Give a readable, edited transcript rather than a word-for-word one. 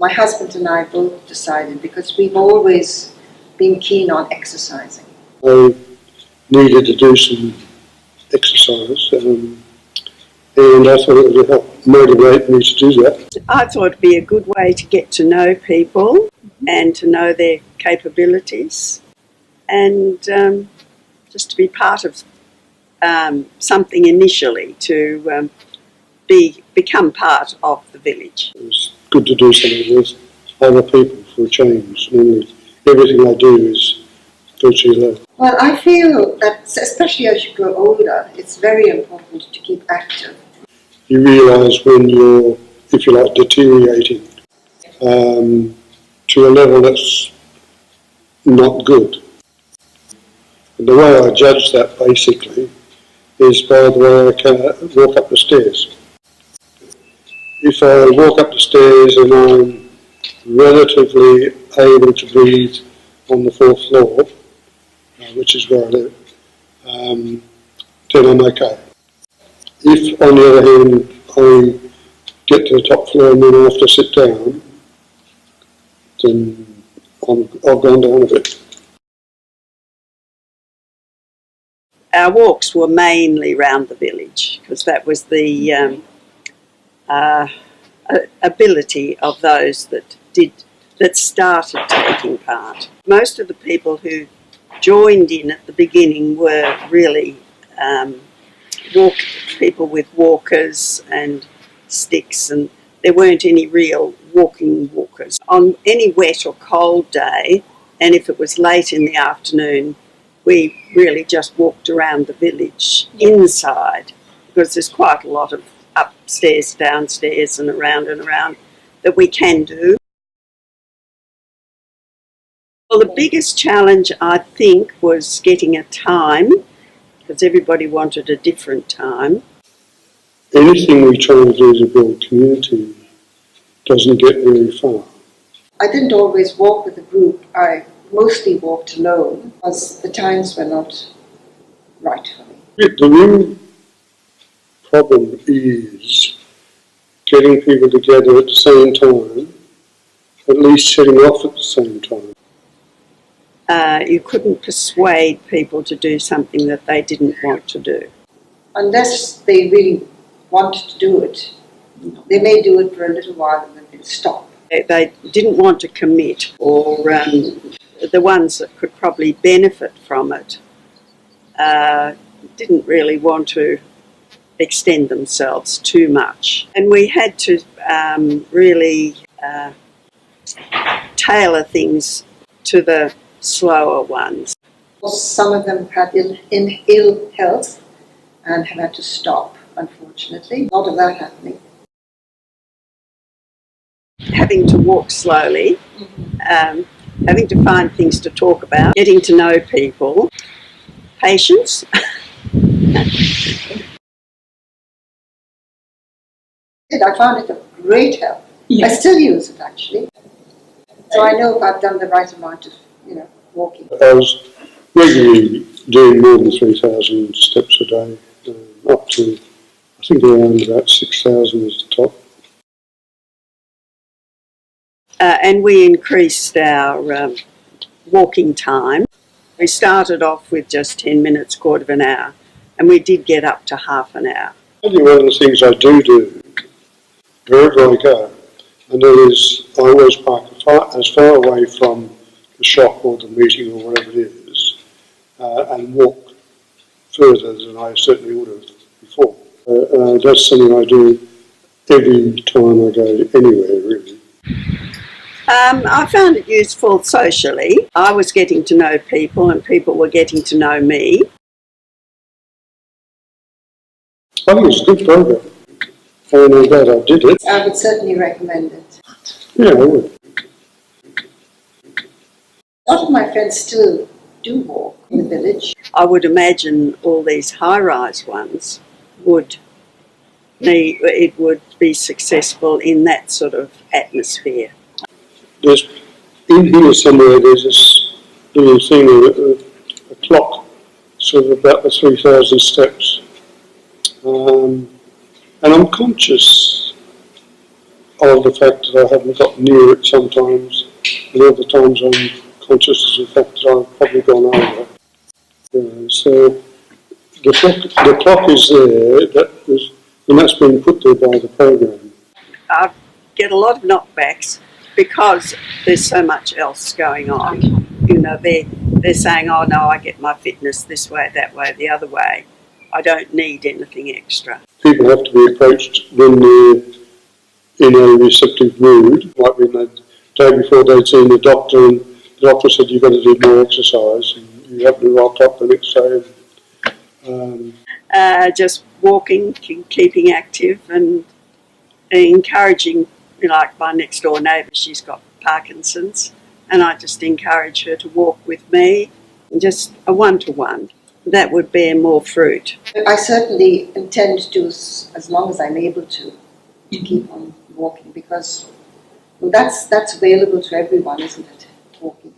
My husband and I both decided, because we've always been keen on exercising. I needed to do some exercise, and I thought it would help motivate me to do that. I thought it'd be a good way to get to know people and to know their capabilities, and just to be part of something initially, to become part of the village. It was good to do something with other people for a change. Normally, everything I do is virtually alone. Well, I feel that, especially as you grow older, it's very important to keep active. You realise when you're, if you like, deteriorating to a level that's not good. And the way I judge that basically is by the way I can walk up the stairs. If I walk up the stairs and I'm relatively able to breathe on the 4th floor, which is where I live, then I'm okay. If, on the other hand, I get to the top floor and then I have to sit down, then I've gone down a bit. Our walks were mainly round the village, because that was the ability of those that started taking part. Most of the people who joined in at the beginning were really people with walkers and sticks, and there weren't any real walkers. On any wet or cold day, and if it was late in the afternoon, we really just walked around the village inside, because there's quite a lot of upstairs, downstairs and around that we can do. Well, the biggest challenge, I think, was getting a time, because everybody wanted a different time. Anything we try to do to build community doesn't get very far. I didn't always walk with a group. I mostly walked alone, because the times were not right for me. The real problem is getting people together at the same time, at least setting off at the same time. You couldn't persuade people to do something that they didn't want to do. Unless they really wanted to do it, they may do it for a little while and then they'll stop. They didn't want to commit, or the ones that could probably benefit from it didn't really want to extend themselves too much. And we had to really tailor things to the slower ones. Some of them had ill health and have had to stop, unfortunately. A lot of that happening. Having to walk slowly, having to find things to talk about, getting to know people, patience. I found it a great help. Yeah. I still use it, actually. So I know if I've done the right amount of, walking. I was regularly doing more than 3,000 steps a day, up to, I think, around about 6,000 is the top. And we increased our walking time. We started off with just 10 minutes, quarter of an hour, and we did get up to half an hour. I think one of the things I do, wherever I go, and that is I always park as far away from the shop or the meeting or whatever it is, and walk further than I certainly would have before. That's something I do every time I go anywhere, really. I found it useful socially. I was getting to know people and people were getting to know me. I think it's a good program, and I'm glad I did it. I would certainly recommend it. Yeah, I would. A lot of my friends still do walk in the village. I would imagine all these high-rise ones would be successful in that sort of atmosphere. There's, in here somewhere, there's this little thing, a clock, sort of about the 3,000 steps. And I'm conscious of the fact that I haven't got near it sometimes, and other times I'm conscious of the fact that I've probably gone over. So the clock is there, and that's been put there by the program. I get a lot of knockbacks because there's so much else going on. You know, they're saying, oh no, I get my fitness this way, that way, the other way. I don't need anything extra. People have to be approached when they're in a receptive mood, like when the day before they'd seen the doctor and the doctor said you've got to do more exercise, and you happen to rock up the next day. Just walking, keeping active and encouraging, like my next door neighbour, she's got Parkinson's, and I just encourage her to walk with me, just a one-to-one. That would bear more fruit. I certainly intend to, as long as I'm able to keep on walking, because well, that's available to everyone, isn't it? Walking.